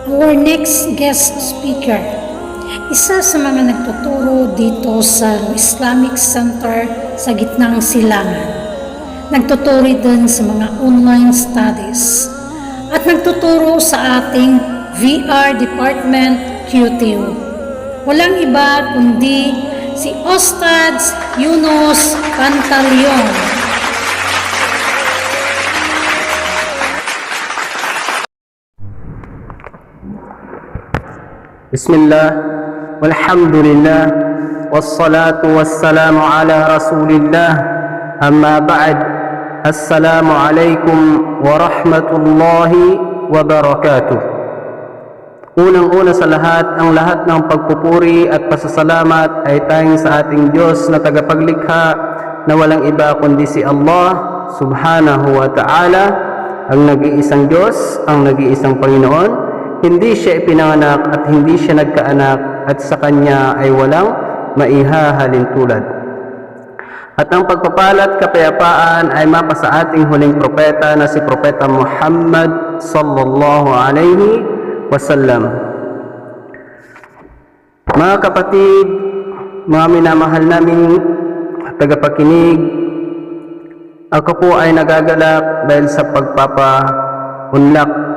Our next guest speaker, isa sa mga nagtuturo dito sa Islamic Center sa Gitnang Silangan. Nagtuturo din sa mga online studies at nagtuturo sa ating VR Department QTU. Walang iba kundi si Ustadz Yunus Pantaleon. Bismillah, walhamdulillah, wassalatu wassalamu ala rasulillah, amma ba'd, assalamu alaikum wa rahmatullahi wa barakatuh. Unang-una sa lahat, ang lahat ng pagpupuri at pasasalamat ay tanging sa ating Diyos na tagapaglikha na walang iba kundi si Allah subhanahu wa ta'ala, ang nag-iisang Diyos, ang nag-iisang Panginoon. Hindi siya ipinanganak at hindi siya nagkaanak at sa kanya ay walang maihahalin tulad. At ang pagpapalat kapayapaan ay mapa sa ating huling propeta na si Propeta Muhammad sallallahu alaihi wasallam. Mga kapatid, mga minamahal naming tagapakinig, ako po ay nagagalak dahil sa pagpapaunlak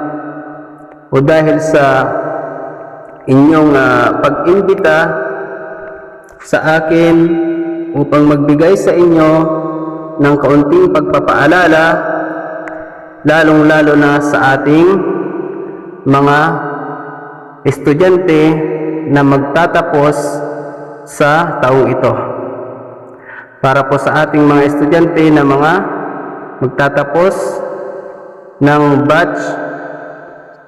o dahil sa inyong pag-imbita sa akin upang magbigay sa inyo ng kaunting pagpapaalala, lalong-lalo na sa ating mga estudyante na magtatapos sa taong ito. Para po sa ating mga estudyante na mga magtatapos ng batch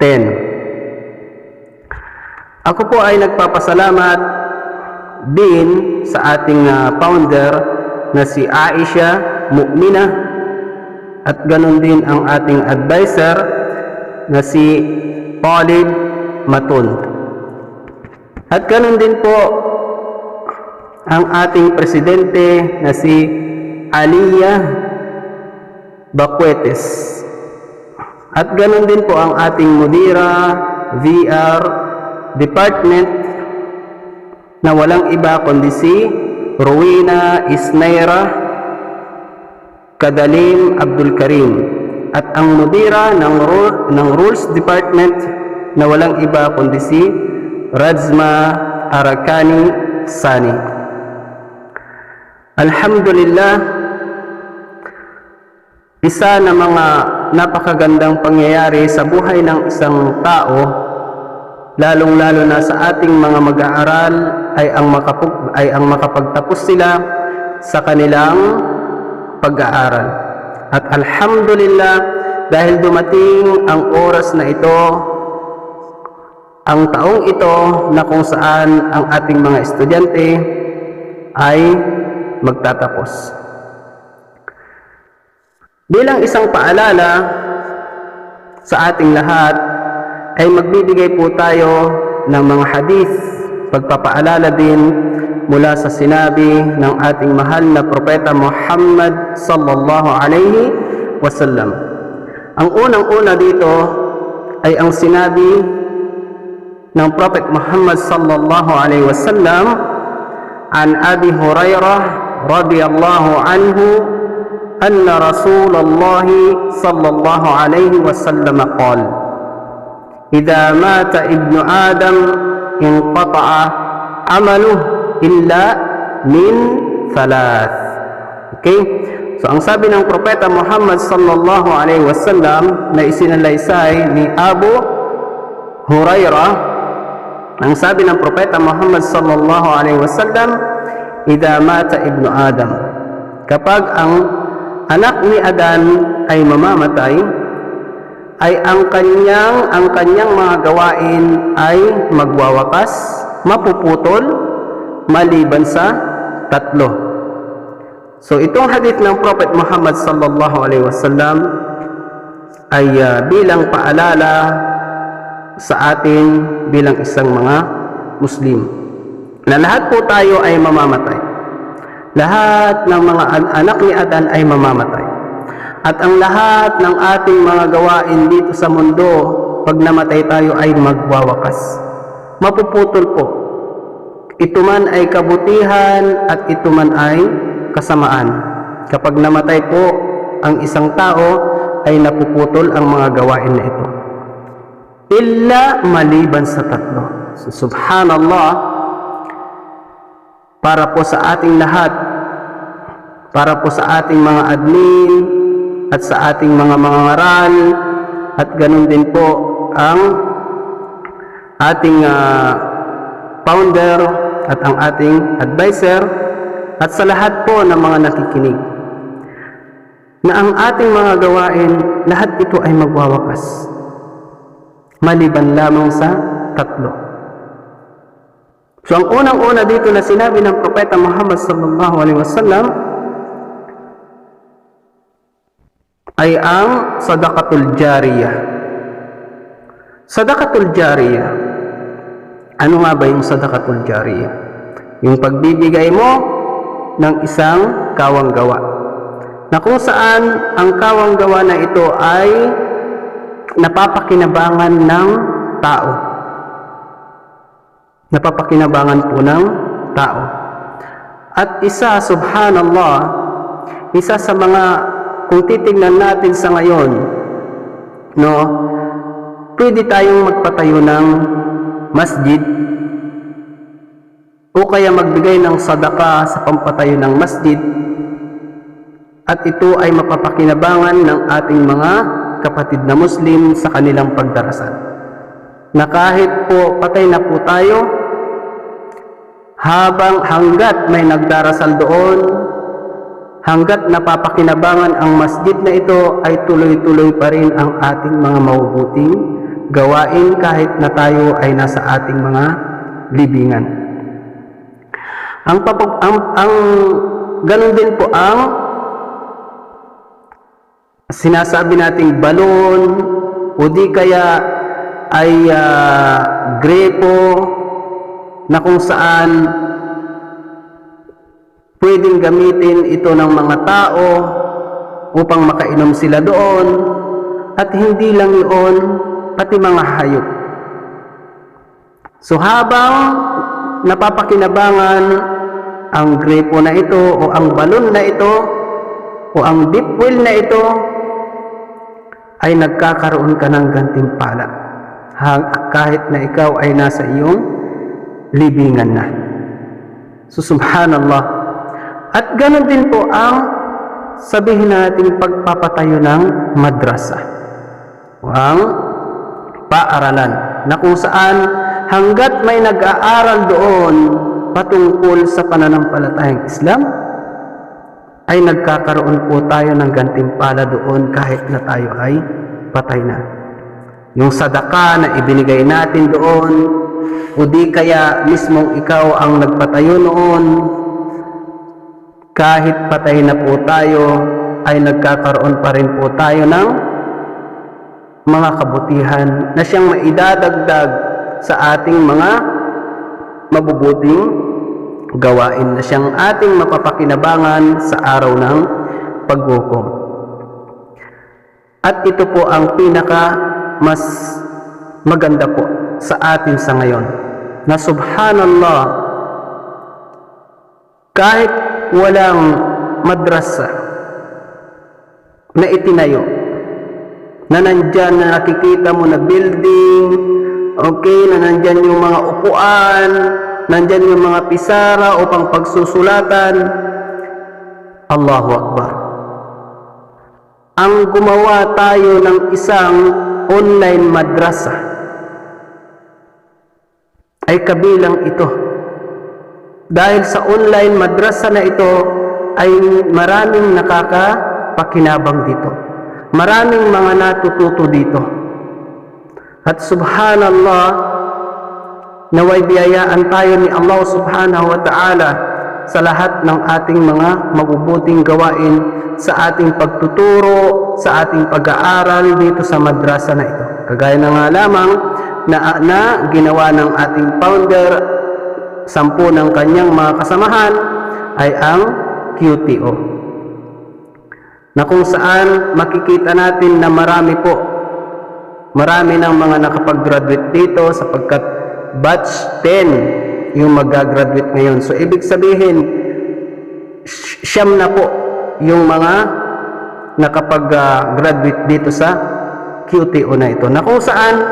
10. Ako po ay nagpapasalamat din sa ating founder na si Aisha Mu'minah at ganun din ang ating advisor na si Talib Matun. At ganun din po ang ating presidente na si Aliyah Baquetes. At ganun din po ang ating mudira VR Department na walang iba kundi si Rowena Isnaira Kadalim Abdul Karim. At ang mudira ng Rules Department na walang iba kundi si Radzma Arakani Sani. Alhamdulillah, isa na mga napakagandang pangyayari sa buhay ng isang tao, lalong-lalo na sa ating mga mag-aaral, ay ang makapagtapos sila sa kanilang pag-aaral. At alhamdulillah, dahil dumating ang oras na ito, ang taong ito na kung saan ang ating mga estudyante ay magtatapos. Bilang isang paalala sa ating lahat, ay magbibigay po tayo ng mga hadith, pagpapaalala din mula sa sinabi ng ating mahal na Propeta Muhammad sallallahu alaihi wasallam. Ang unang-una dito ay ang sinabi ng Prophet Muhammad sallallahu alaihi wasallam an Abi Hurairah radhiyallahu anhu أن رسول الله صلى الله عليه وسلم قال إذا مات ابن آدم انقطع عمله إلا من ثلاث. Okay? So ang sabi ng Propeta Muhammad sallallahu alaihi wasallam na isinalaysay ni Abu Hurairah, ang sabi ng Propeta Muhammad sallallahu alaihi wasallam, إذا مات ابن آدم, kapag ang anak ni Adan ay mamamatay, ay ang kanyang mga gawain ay magwawakas, mapuputol, maliban sa tatlo. So itong hadith ng Prophet Muhammad sallallahu alaihi wasallam ay bilang paalala sa atin bilang isang mga Muslim na lahat po tayo ay mamamatay. Lahat ng mga anak ni Adan ay mamamatay. At ang lahat ng ating mga gawain dito sa mundo pag namatay tayo ay magwawakas. Mapuputol po. Ito man ay kabutihan at ito man ay kasamaan. Kapag namatay po ang isang tao, ay napuputol ang mga gawain na ito. Illa maliban sa tatlo. So, subhanallah, para po sa ating lahat, para po sa ating mga admin, at sa ating mga mangangaral, at ganun din po ang ating founder at ang ating advisor, at sa lahat po ng mga nakikinig, na ang ating mga gawain, lahat ito ay magwawakas, maliban lamang sa tatlo. So ang unang-una dito na sinabi ng Propeta Muhammad sallallahu alaihi wasallam ay ang sadaqatul jariyah. Sadaqatul jariyah. Ano nga ba yung sadaqatul jariyah? Yung pagbibigay mo ng isang kawang gawa, na kung saan ang kawang gawa na ito ay napapakinabangan ng tao. Napapakinabangan po ng tao. At isa, subhanallah, isa sa mga, kung titignan natin sa ngayon, no, pwede tayong magpatayo ng masjid o kaya magbigay ng sadaka sa pampatayo ng masjid, at ito ay mapapakinabangan ng ating mga kapatid na Muslim sa kanilang pagdarasal. Na kahit po patay na po tayo, hanggat may nagdarasal doon, hanggat napapakinabangan ang masjid na ito, ay tuloy-tuloy pa rin ang ating mga mabubuting gawain kahit na tayo ay nasa ating mga libingan. Ang ganun din po ang sinasabi nating balon o di kaya ay grepo, na kung saan pwedeng gamitin ito ng mga tao upang makainom sila doon, at hindi lang yun, pati mga hayop. So habang napapakinabangan ang grepo na ito o ang balon na ito o ang deep well na ito, ay nagkakaroon ka ng gantimpala kahit na ikaw ay nasa iyong libingan na. So subhanallah. At ganoon din po ang sabihin natin pagpapatayo ng madrasa o ang paaralan, na kung saan hanggat may nag-aaral doon patungkol sa pananampalatayang Islam, ay nagkakaroon po tayo ng gantimpala doon kahit na tayo ay patay na. Yung sadaka na ibinigay natin doon, o di kaya mismong ikaw ang nagpatayo noon, kahit patay na po tayo, ay nagkakaroon pa rin po tayo ng mga kabutihan na siyang maidadagdag sa ating mga mabubuting gawain, na siyang ating mapapakinabangan sa araw ng paghukom. At ito po ang pinaka mas maganda po sa atin sa ngayon, na subhanallah, kahit walang madrasa na itinayo, na nandyan na nakikita mo na building, okay, na nandyan yung mga upuan, nandyan yung mga pisara upang pagsusulatan, Allahu Akbar. Ang gumawa tayo ng isang online madrasa ay kabilang ito. Dahil sa online madrasa na ito ay maraming nakakapakinabang dito. Maraming mga natututo dito. At subhanallah, naway biyayaan tayo ni Allah subhanahu wa ta'ala sa lahat ng ating mga mabubuting gawain, sa ating pagtuturo, sa ating pag-aaral dito sa madrasa na ito. Kagaya na nga lamang na ginawa ng ating founder, 10 ng kanyang mga kasamahan ay ang QTO, na kung saan makikita natin na marami po Marami ng mga nakapag-graduate dito sapagkat batch 10 yung mag-graduate ngayon. So, ibig sabihin, siyam na po yung mga nakapag-graduate dito sa QTO na ito, na kung saan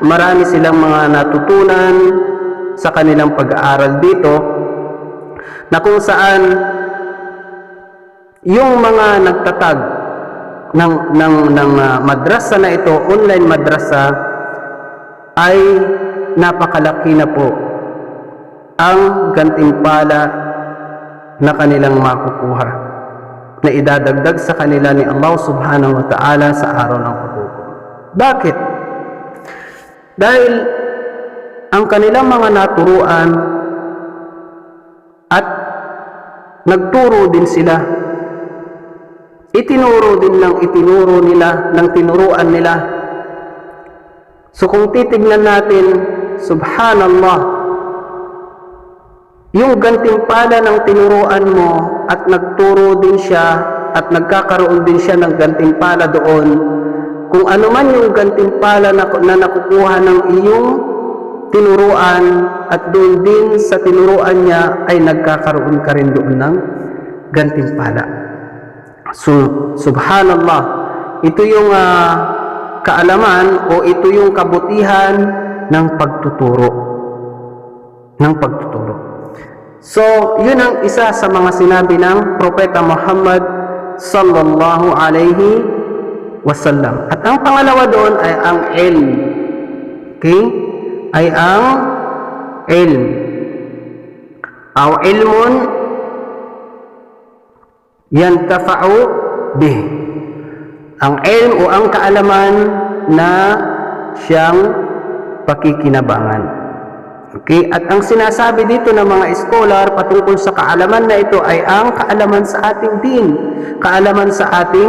marami silang mga natutunan sa kanilang pag-aaral dito, na kung saan yung mga nagtatag ng madrasa na ito, online madrasa, ay napakalaki na po ang gantimpala na kanilang makukuha, na idadagdag sa kanila ni Allah subhanahu wa ta'ala sa araw ng paghukom. Bakit? Dahil ang kanilang mga naturuan at nagturo din sila, itinuro din ng itinuro nila, ng tinuruan nila. So kung titignan natin, subhanallah, yung gantimpala ng tinuruan mo at nagturo din siya at nagkakaroon din siya ng gantimpala doon, kung ano man yung gantimpala na nakukuha ng iyong tinuruan, at doon din sa tinuruan niya ay nagkakaroon ka rin doon ng gantimpala. So, subhanallah, ito yung kaalaman o ito yung kabutihan ng pagtuturo. So, yun ang isa sa mga sinabi ng Propeta Muhammad sallallahu alaihi wasallam. At ang pangalawa doon ay ang ilm. Okay? Ay ang ilm. Aw ilmun yantafa'u bih. Ang ilm o ang kaalaman na siyang pakikinabangan. Okay? At ang sinasabi dito ng mga scholar patungkol sa kaalaman na ito ay ang kaalaman sa ating din, kaalaman sa ating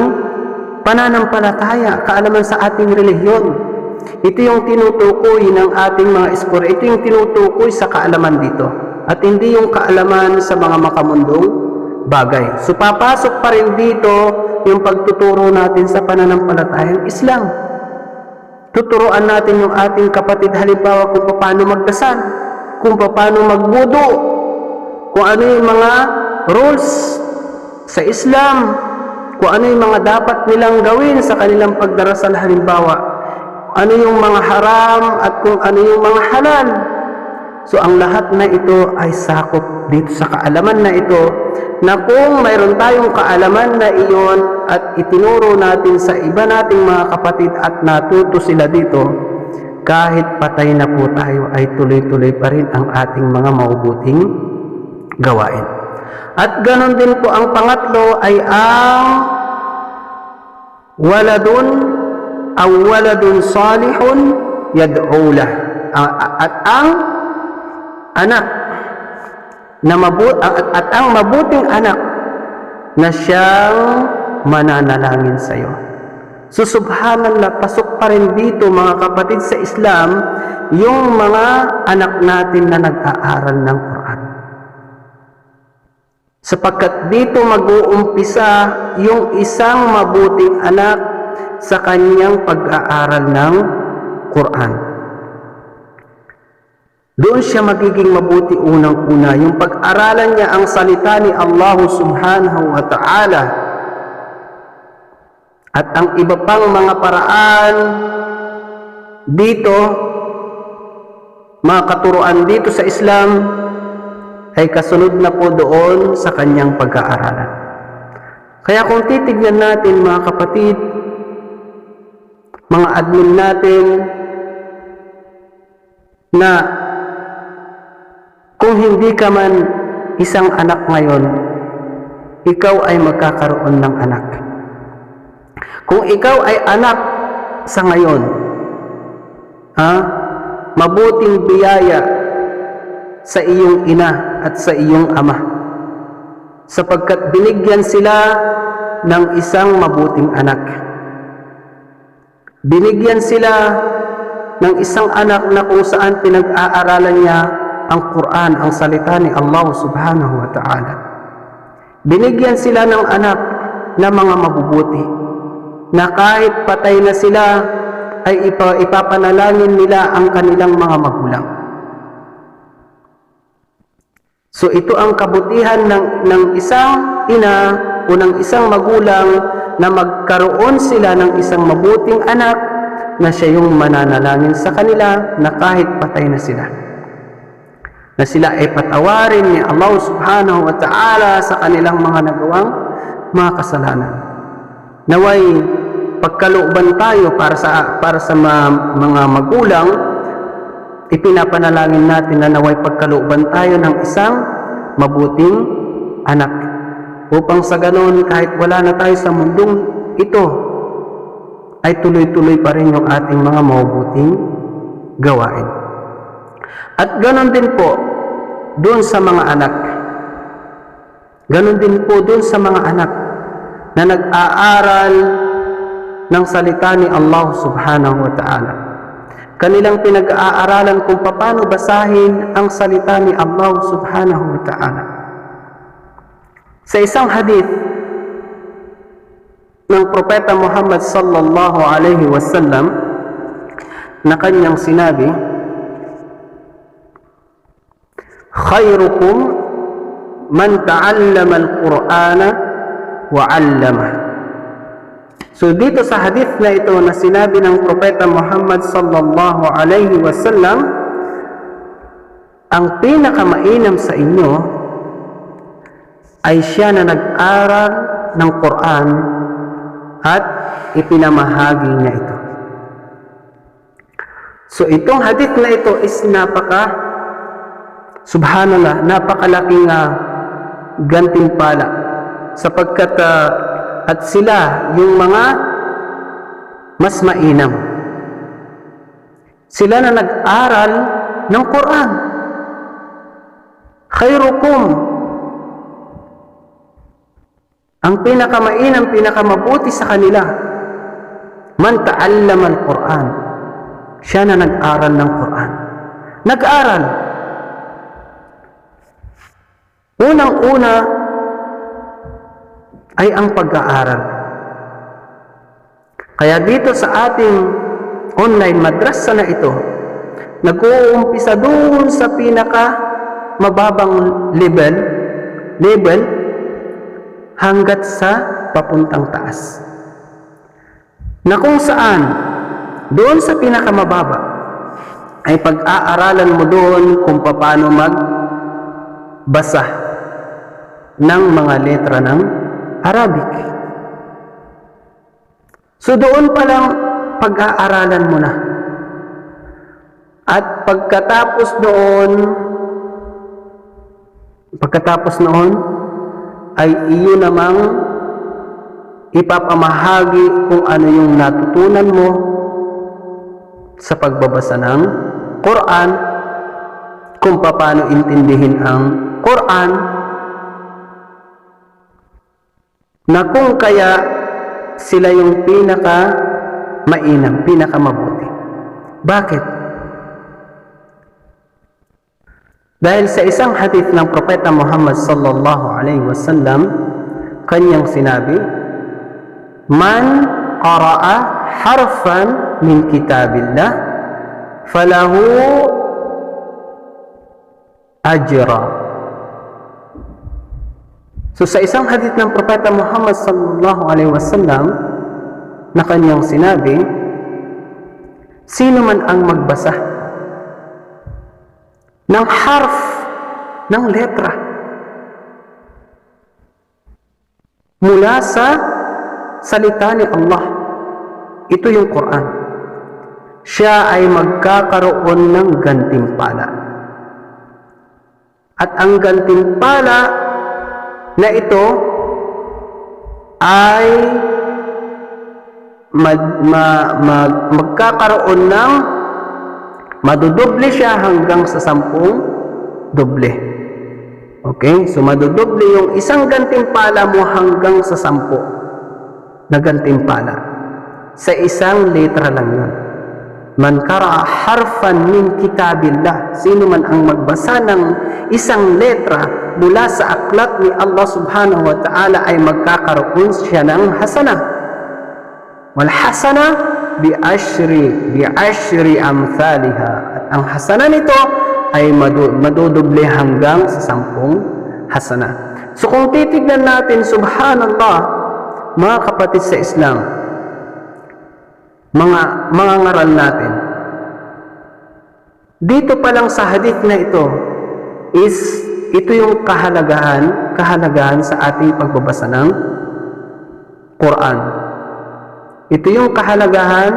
pananampalataya, kaalaman sa ating relihiyon. Ito yung tinutukoy ng ating mga scholar, ito yung tinutukoy sa kaalaman dito. At hindi yung kaalaman sa mga makamundong bagay. So papasok pa rin dito yung pagtuturo natin sa pananampalatayang Islam. Tuturuan natin yung ating kapatid halimbawa kung paano magdasal, kung paano magwudu, kung ano yung mga rules sa Islam, kung ano yung mga dapat nilang gawin sa kanilang pagdarasal halimbawa, ano yung mga haram at kung ano yung mga halal. So ang lahat na ito ay sakop dito sa kaalaman na ito, na kung mayroon tayong kaalaman na iyon at itinuro natin sa iba nating mga kapatid at natuto sila dito, kahit patay na po tayo ay tuloy-tuloy pa rin ang ating mga maubuting gawain. At ganon din po ang pangatlo ay ang waladun salihun yad'ulah. At ang anak na ang mabuting anak na siyang mananalangin sa iyo. So subhanallah, pasok pa rin dito mga kapatid sa Islam yung mga anak natin na nag-aaral ng Quran. Sapagkat dito mag-uumpisa yung isang mabuting anak sa kanyang pag-aaral ng Quran. Doon siya magiging mabuti unang-una. Yung pag-aralan niya ang salita ni Allah subhanahu wa ta'ala. At ang iba pang mga paraan dito, mga katuruan dito sa Islam, ay kasunod na po doon sa kanyang pag-aaralan. Kaya kung titignan natin mga kapatid, mga admin natin, na kung hindi ka man isang anak ngayon, ikaw ay magkakaroon ng anak. Kung ikaw ay anak sa ngayon, mabuting biyaya sa iyong ina at sa iyong ama, sapagkat binigyan sila ng isang mabuting anak. Binigyan sila ng isang anak na kung saan pinag-aaralan niya ang Quran, ang salita ni Allah subhanahu wa ta'ala. Binigyan sila ng anak na mga mabubuti, na kahit patay na sila ay ipapanalangin nila ang kanilang mga magulang. So ito ang kabutihan ng isang ina o ng isang magulang, na magkaroon sila ng isang mabuting anak na siya yung mananalangin sa kanila na kahit patay na sila, na sila ay patawarin ni Allah subhanahu wa ta'ala sa kanilang mga nagawang mga kasalanan. Naway pagkalooban tayo para sa mga magulang, ipinapanalangin natin na naway pagkalooban tayo ng isang mabuting anak, upang sa ganon kahit wala na tayo sa mundong ito, ay tuloy-tuloy pa rin yung ating mga mabuting gawain. At ganon din po doon sa mga anak. Ganon din po doon sa mga anak na nag-aaral ng salita ni Allah subhanahu wa ta'ala. Kanilang pinag-aaralan kung paano basahin ang salita ni Allah subhanahu wa ta'ala. Sa isang hadith ng Propeta Muhammad sallallahu alaihi wasallam na kanyang sinabi, khairukum man ta'allama al-Qur'ana wa 'allama. So dito sa hadith na ito na sinabi ng Propeta Muhammad sallallahu alaihi wasallam, ang pinakamainam sa inyo ay siya na nag-aral ng Quran at ipinamahagi niya ito. So itong hadith na ito is subhanallah, napakalaking gantimpala, sapagkat at sila yung mga mas mainam. Sila na nag-aral ng Quran. Khairukum, ang pinakamainam, pinakamabuti sa kanila, man ta'allama al-Quran, siya na nag-aral ng Quran. Nag-aral. Unang-una ay ang pag-aaral. Kaya dito sa ating online madrasa na ito, nag-uumpisa doon sa pinaka mababang level hanggat sa papuntang taas, na kung saan doon sa pinakamababa ay pag-aaralan mo doon kung paano magbasa ng mga letra ng Arabic. So doon pa lang pag-aaralan mo na. At pagkatapos noon ay iyo namang ipapamahagi kung ano yung natutunan mo sa pagbabasa ng Quran, kung paano intindihin ang Quran, na kung kaya sila yung pinaka-mainam, pinaka-mabuti. Bakit? Dahil sa isang hadith ng Propeta Muhammad sallallahu alaihi wasallam, kanyang sinabi, man qara'a harfan min kitabillah falahu ajra. So sa isang hadith ng Propeta Muhammad sallallahu alaihi wasallam na kanyang sinabi, sino man ang magbasa ng harf, ng letra mula sa salita ni Allah, ito yung Quran, siya ay magkakaroon ng gantimpala. At ang gantimpala na ito ay magkakaroon ng madudoble siya hanggang sa 10 doble. Okay? So madudoble yung isang gantimpala mo hanggang sa 10 na gantimpala sa isang letra lang yun. Man qara'a harfan min kitabillah, sino man ang magbasa ng isang letra mula sa aklat ni Allah subhanahu wa ta'ala ay magkakaroon siya ng hasana. Wal hasana bi'ashri amthaliha. At ang hasana nito ay madudoble hanggang sa 10 hasana. So kung titignan natin, subhanallah, mga kapatid sa Islam, mga ngaral natin, dito pa lang sa hadith na ito ito yung kahalagahan sa ating pagbabasa ng Quran. Ito yung kahalagahan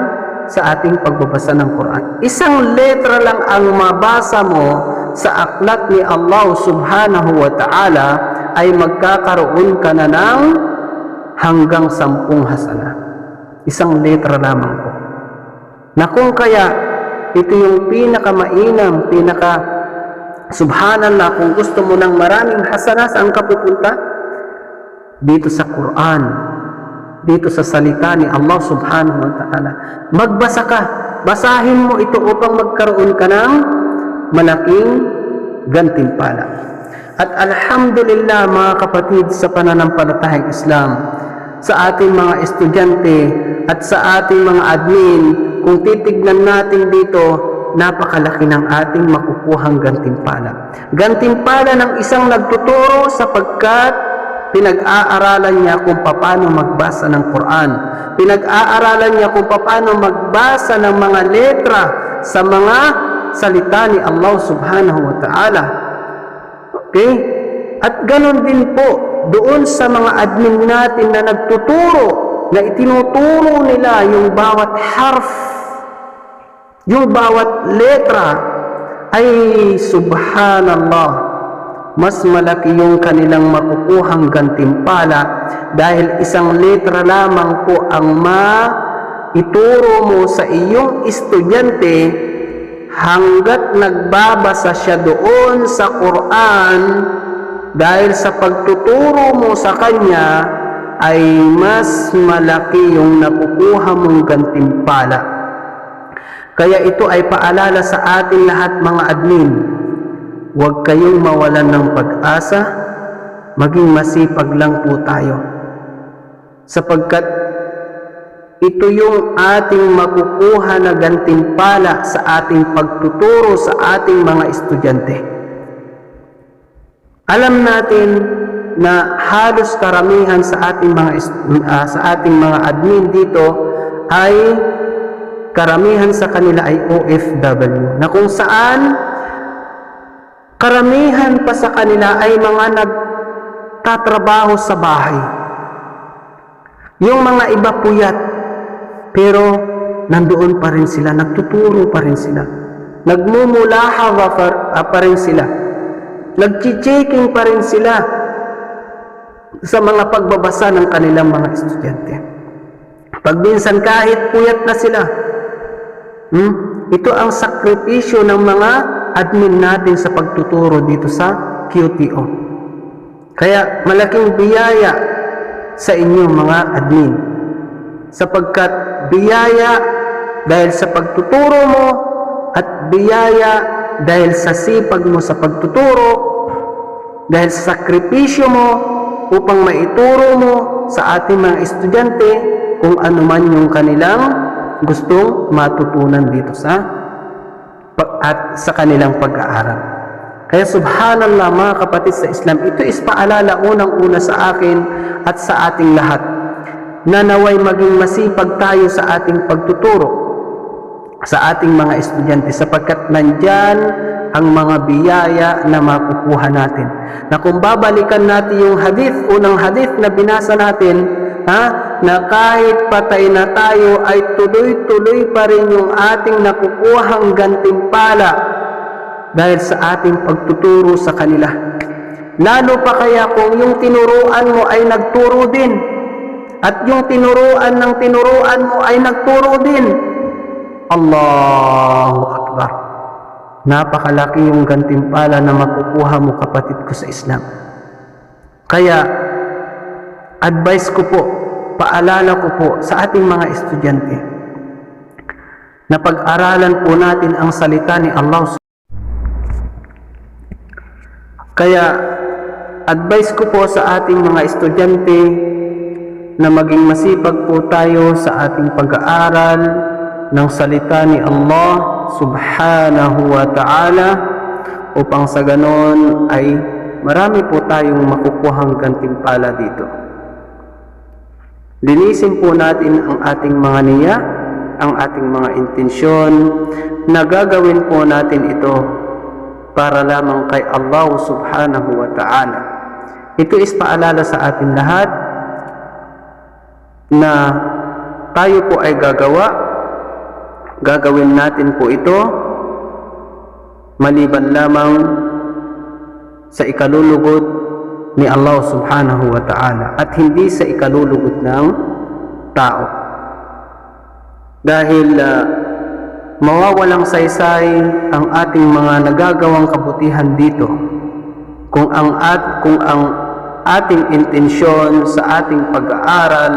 sa ating pagbabasa ng Quran. Isang letra lang ang mabasa mo sa aklat ni Allah subhanahu wa ta'ala ay magkakaroon ka na ng hanggang 10 hasana. Isang letra lamang po. Na kung kaya, ito yung pinakamainam, subhanallah, kung gusto mo ng maraming hasana, saan ka pupunta? Dito sa Quran, dito sa salita ni Allah subhanahu wa ta'ala. Magbasa ka, basahin mo ito upang magkaroon ka ng malaking gantimpala. At alhamdulillah mga kapatid sa pananampalatahang Islam, sa ating mga estudyante at sa ating mga admin, kung titignan natin dito, napakalaki ng ating makukuhang gantimpala. Gantimpala ng isang nagtuturo sapagkat pinag-aaralan niya kung paano magbasa ng Quran. Pinag-aaralan niya kung paano magbasa ng mga letra sa mga salita ni Allah subhanahu wa ta'ala. Okay? At ganon din po doon sa mga admin natin na nagtuturo, na itinuturo nila yung bawat harf, yung bawat letra, ay subhanallah, mas malaki yung kanilang makukuhang gantimpala dahil isang letra lamang po ang maituro mo sa iyong estudyante hanggat nagbabasa siya doon sa Quran. Dahil sa pagtuturo mo sa kanya ay mas malaki yung nakukuha mong gantimpala. Kaya ito ay paalala sa atin lahat mga admin. Huwag kayong mawalan ng pag-asa, maging masipag lang po tayo. Sapagkat ito yung ating makukuha na gantimpala sa ating pagtuturo sa ating mga estudyante. Alam natin na halos karamihan sa ating mga admin dito ay karamihan sa kanila ay OFW, na kung saan karamihan pa sa kanila ay mga nagtatrabaho sa bahay. Yung mga iba puyat, pero nandoon pa rin sila, nagtuturo pa rin sila, nagmumulahawa pa rin sila, nagchi-checking pa rin sila sa mga pagbabasa ng kanilang mga estudyante. Pag minsan kahit puyat na sila, ito ang sakripisyo ng mga admin natin sa pagtuturo dito sa QTO. Kaya malaking biyaya sa inyo mga admin, sapagkat biyaya dahil sa pagtuturo mo at biyaya dahil sa sipag mo sa pagtuturo, dahil sa sakripisyo mo upang maituro mo sa ating mga estudyante kung ano man yung kanilang gustong matutunan dito sa kanilang pag-aaral. Kaya subhanallah mga kapatid sa Islam, ito is paalala unang-una sa akin at sa ating lahat na naway maging masipag tayo sa ating pagtuturo sa ating mga estudyante, sapagkat nandyan ang mga biyaya na makukuha natin. Na kung babalikan natin yung unang hadith na binasa natin, na kahit patay na tayo ay tuloy-tuloy pa rin yung ating nakukuhang gantimpala dahil sa ating pagtuturo sa kanila. Lalo pa kaya kung yung tinuruan mo ay nagturo din, at yung tinuruan ng tinuruan mo ay nagturo din. Allahu Akbar. Napakalaki yung gantimpala na makukuha mo, kapatid ko sa Islam. Kaya advice ko po, paalala ko po sa ating mga estudyante na pag-aralan po natin ang salita ni Allah. Kaya advice ko po sa ating mga estudyante na maging masipag po tayo sa ating pag-aaral, ng salita ni Allah subhanahu wa ta'ala, upang sa ganon ay marami po tayong makukuhang gantimpala dito. Linisin po natin ang ating mga niya, ang ating mga intensyon, na gagawin po natin ito para lamang kay Allah subhanahu wa ta'ala. Ito is paalala sa atin lahat na tayo po ay gagawin natin po ito maliban lamang sa ikalulugod ni Allah subhanahu wa ta'ala at hindi sa ikalulugod ng tao. Dahil mawawalang saysay ang ating mga nagagawang kabutihan dito kung ang ating intensyon sa ating pag-aaral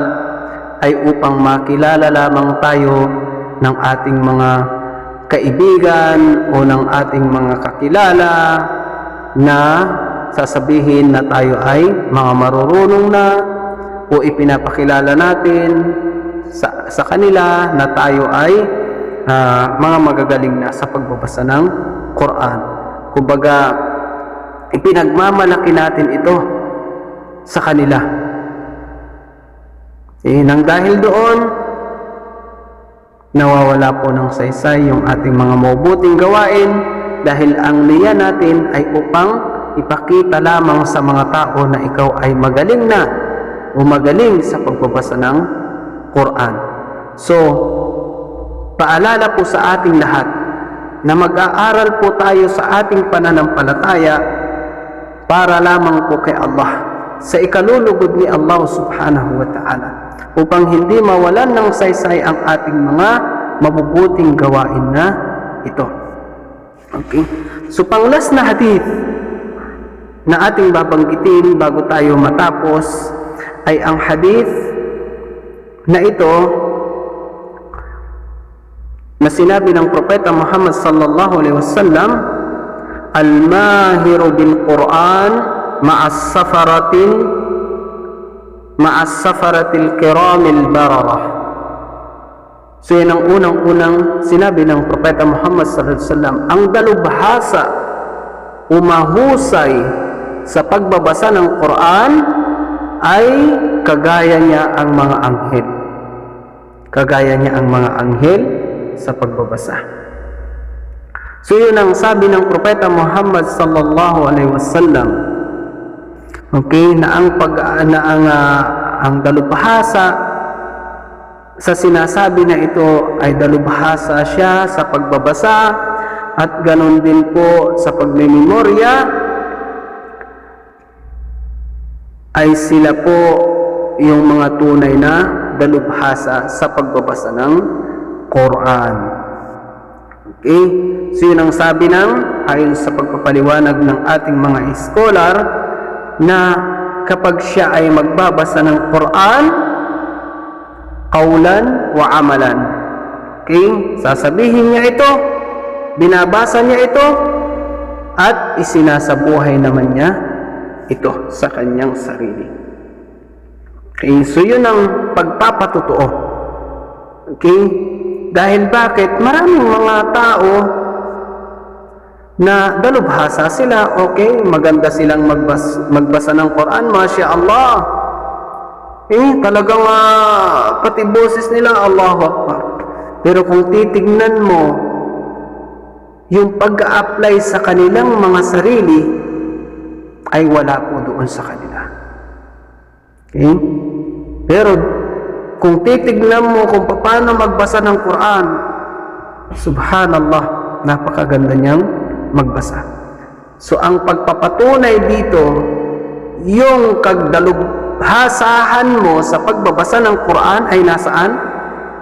ay upang makilala lamang tayo ng ating mga kaibigan o ng ating mga kakilala na sasabihin na tayo ay mga marurunong na, o ipinapakilala natin sa kanila na tayo ay mga magagaling na sa pagbabasa ng Quran. Kumbaga, ipinagmamalaki natin ito sa kanila. Nang dahil doon, nawawala po ng saysay yung ating mga mabubuting gawain, dahil ang niya natin ay upang ipakita lamang sa mga tao na ikaw ay magaling na o magaling sa pagbabasa ng Quran. So, paalala po sa ating lahat na mag-aaral po tayo sa ating pananampalataya para lamang po kay Allah, sa ikalulugod ni Allah subhanahu wa ta'ala, upang hindi mawalan ng saysay ang ating mga mabubuting gawain na ito. Okay? So, panglas na hadith na ating babanggitin bago tayo matapos ay ang hadith na ito na sinabi ng Propeta Muhammad sallallahu alaihi wasallam, al-mahiru bil Quran ma'as safaratil kiramil bararah. So yan ang unang-unang sinabi ng Propeta Muhammad sallallahu alaihi wasallam, ang dalubhasa, umahusay sa pagbabasa ng Quran ay kagaya niya ang mga anghel. Kagaya niya ang mga anghel sa pagbabasa. So yun ang sabi ng Propeta Muhammad sallallahu alaihi wasallam. Okay, na ang dalubhasa sa sinasabi na ito ay dalubhasa siya sa pagbabasa at ganon din po sa pagmemorya, ay sila po yung mga tunay na dalubhasa sa pagbabasa ng Quran. Okay? So yun ang sabi ayon sa pagpapaliwanag ng ating mga scholar, na kapag siya ay magbabasa ng Quran, qawlan wa amalan. Okay? Sasabihin niya ito, binabasa niya ito, at isinasabuhay naman niya ito sa kanyang sarili. Okay? So yun ang pagpapatotoo. Okay? Dahil bakit? Maraming mga tao na dalubhasa sila, okay, maganda silang magbasa ng Quran, Masya Allah. Talagang pati boses nila, Allahu Akbar. Pero kung titignan mo yung pag-a-apply sa kanilang mga sarili, ay wala po doon sa kanila. Okay? Pero kung titignan mo kung paano magbasa ng Quran, subhanallah, napakaganda niyang magbasa. So ang pagpapatunay dito, yung kagdalubhasahan mo sa pagbabasa ng Quran ay nasaan?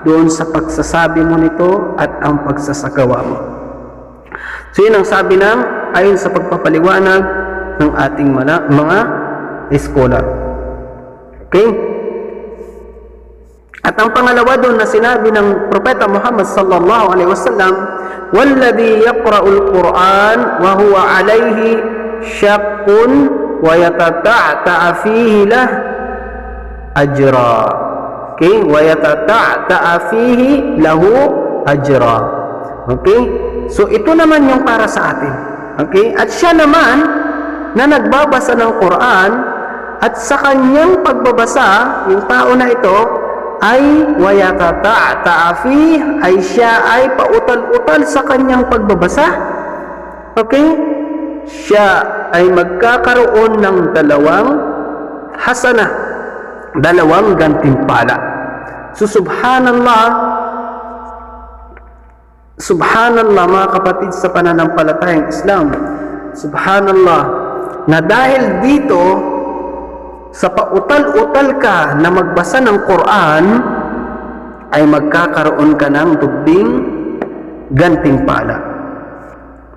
Doon sa pagsasabi mo nito at ang pagsasagawa mo. So yun ang sabi ayon sa pagpapaliwanag ng ating mga scholar. Okay? At ang pangalawa doon na sinabi ng Propeta Muhammad sallallahu alaihi wasallam, "Walladhi yaqra'ul Qur'an wa huwa 'alayhi syaqqun wa yatata'ta'a fihi lah ajra." Okay, wa yatata'ta'a fihi lahu ajra. Okay? So ito naman yung para sa atin. Okay? At siya naman na nagbabasa ng Quran at sa kanyang pagbabasa, yung tao na ito ay wayatata'a ay siya ay pautal-utal sa kanyang pagbabasa. Okay? Siya ay magkakaroon ng dalawang hasanah, dalawang gantimpala. So subhanallah, mga kapatid sa pananampalatayang Islam, subhanallah, na dahil dito sa pautal-utal ka na magbasa ng Quran ay magkakaroon ka ng dubling gantimpala.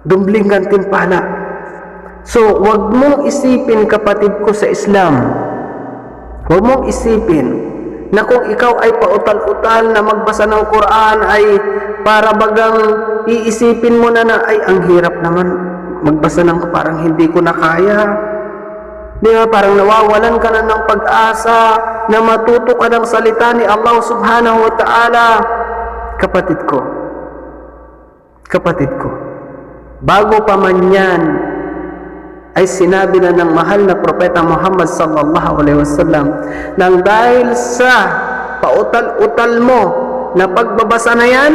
Dubling gantimpala. So, wag mong isipin, kapatid ko sa Islam, wag mong isipin na kung ikaw ay pautal-utal na magbasa ng Quran ay para bagang iisipin mo na ay ang hirap naman magbasa ng parang hindi ko na kaya. Di ba? Parang nawawalan ka na ng pag-asa na matuto ka ng salita ni Allah subhanahu wa ta'ala. Kapatid ko, bago pa man yan, ay sinabi na ng mahal na propeta Muhammad sallallahu alaihi wasallam nang dahil sa pautal-utal mo na pagbabasa na yan,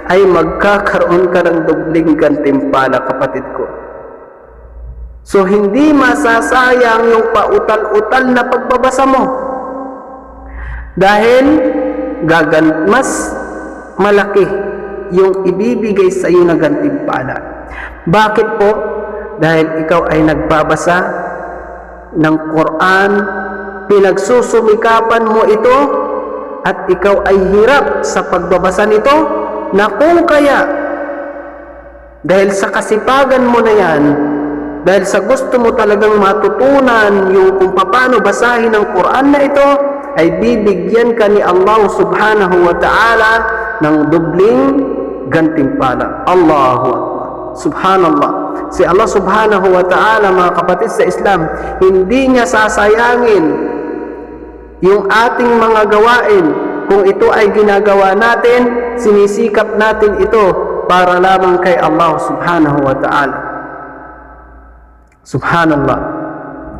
ay magkakaroon ka ng dubling gantimpala, kapatid ko. So, hindi masasayang yung pautal-utal na pagbabasa mo. Dahil, mas malaki yung ibibigay sa iyo na gantimpala. Bakit po? Dahil ikaw ay nagbabasa ng Quran, pinagsusumikapan mo ito, at ikaw ay hirap sa pagbabasa nito, na kung kaya, dahil sa kasipagan mo na yan, dahil sa gusto mo talagang matutunan yung kung paano basahin ang Quran na ito, ay bibigyan ka ni Allah subhanahu wa ta'ala ng dubling gantimpala. Allahu Akbar. Subhanallah. Si Allah subhanahu wa ta'ala, mga kapatid sa Islam, hindi niya sasayangin yung ating mga gawain. Kung ito ay ginagawa natin, sinisikap natin ito para lamang kay Allah subhanahu wa ta'ala. Subhanallah.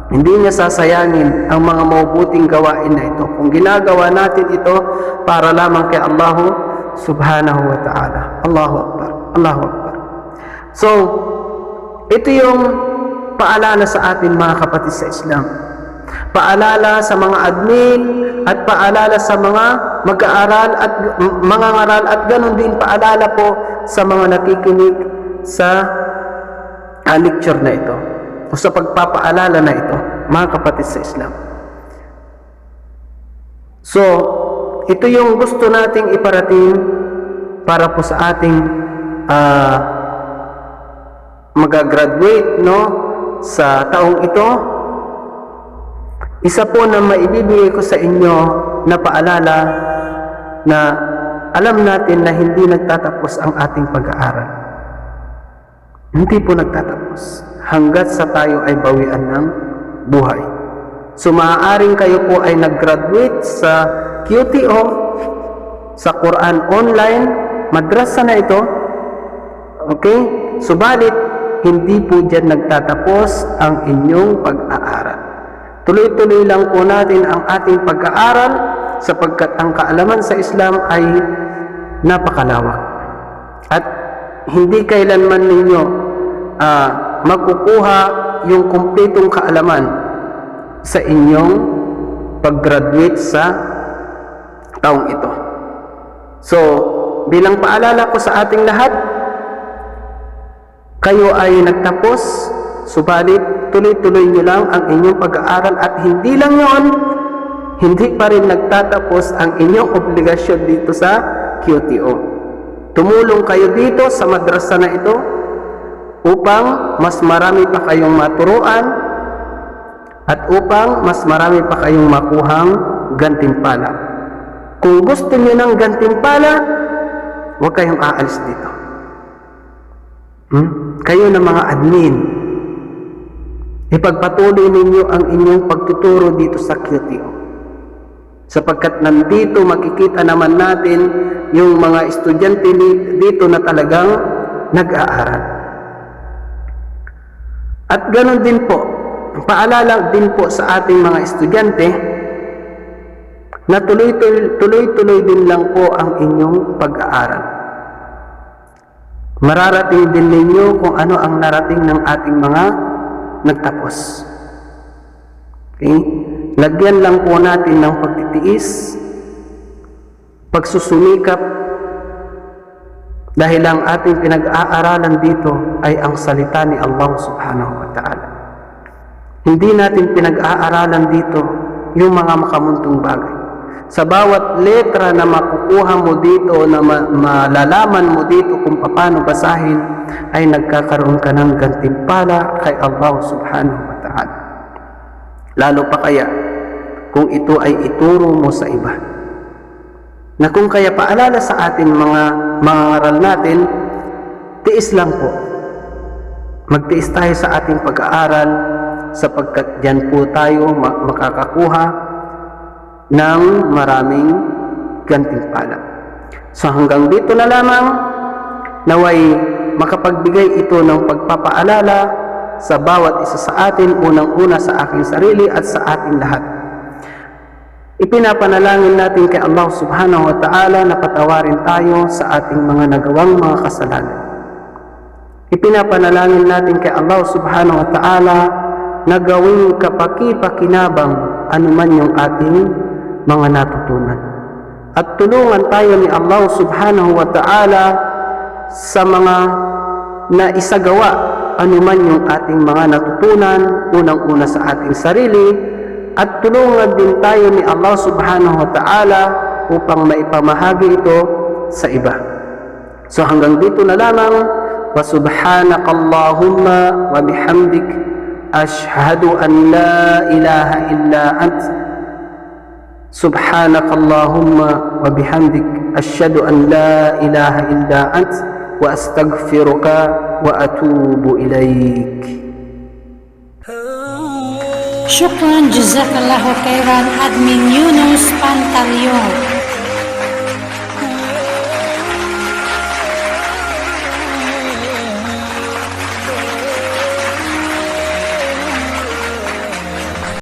Hindi niya sasayangin ang mga mabubuting gawain na ito kung ginagawa natin ito para lamang kay Allah subhanahu wa ta'ala. Allahu Akbar. Allahu Akbar. So, ito yung paalala sa atin, mga kapatid sa Islam. Paalala sa mga admin at paalala sa mga mag-aaral at mga ngaral, at ganoon din paalala po sa mga nakikinig sa lecture na ito o sa pagpapaalala na ito, mga kapatid sa Islam. So, ito yung gusto nating iparating para po sa ating magagraduate, no, sa taong ito. Isa po na maibibigay ko sa inyo na paalala na alam natin na hindi nagtatapos ang ating pag-aaral. Hindi po nagtatapos hanggat sa tayo ay bawian ng buhay. So maaaring kayo po ay nag-graduate sa QTO, sa Quran Online, madrasa na ito. Okay? Subalit, hindi po dyan nagtatapos ang inyong pag-aaral. Tuloy-tuloy lang po natin ang ating pag-aaral sapagkat ang kaalaman sa Islam ay napakalawak. At hindi kailanman ninyo makukuha yung kumpletong kaalaman sa inyong pag-graduate sa taong ito. So, bilang paalala ko sa ating lahat, kayo ay nagtapos, subalit tuloy-tuloy nyo lang ang inyong pag-aaral, at hindi lang yon, hindi pa rin nagtatapos ang inyong obligasyon dito sa QTO. Tumulong kayo dito sa madrasa na ito upang mas marami pa kayong maturuan at upang mas marami pa kayong makuhang gantimpala. Kung gusto nyo ng gantimpala, huwag kayong aalis dito. Kayo na mga admin, ipagpatuloy ninyo ang inyong pagtuturo dito sa QTO. sapagkat nandito makikita naman natin yung mga estudyante dito na talagang nag-aaral. At ganoon din po, paalala din po sa ating mga estudyante na tuloy-tuloy din lang po ang inyong pag-aaral. Mararating din ninyo kung ano ang narating ng ating mga nagtapos. Okay? Lagyan lang po natin ng pagtitiis, pagsusumikap, dahil ang ating pinag-aaralan dito ay ang salita ni Allah subhanahu wa ta'ala. Hindi natin pinag-aaralan dito yung mga makamuntong bagay. Sa bawat letra na makukuha mo dito, na malalaman mo dito kung paano basahin, ay nagkakaroon ka ng gantimpala kay Allah subhanahu wa ta'ala. Lalo pa kaya kung ito ay ituro mo sa iba. Na kung kaya paalala sa atin mga aral natin, tiis lang po. Magtiis tayo sa ating pag-aaral, sapagkat diyan po tayo makakakuha ng maraming gantimpala. So hanggang dito na lamang, naway makapagbigay ito ng pagpapaalala sa bawat isa sa atin, unang-una sa aking sarili at sa ating lahat. Ipinapanalangin natin kay Allah subhanahu wa ta'ala na patawarin tayo sa ating mga nagawang mga kasalanan. Ipinapanalangin natin kay Allah subhanahu wa ta'ala na gawing kapaki-pakinabang anuman yung ating mga natutunan. At tulungan tayo ni Allah subhanahu wa ta'ala sa mga naisagawa anuman yung ating mga natutunan, unang-una sa ating sarili, at tulungan din tayo ni Allah subhanahu wa ta'ala upang maipamahagi ito sa iba. So hanggang dito na lamang, wa subhanakallahumma wa bihamdik, ashhadu an la ilaha illa ant, subhanakallahumma wa bihamdik, ashhadu an la ilaha illa ant, wa astaghfiruka wa atubu ilaik. Syukran, jazakallahu khairan, Admin Yunus Pantaleon.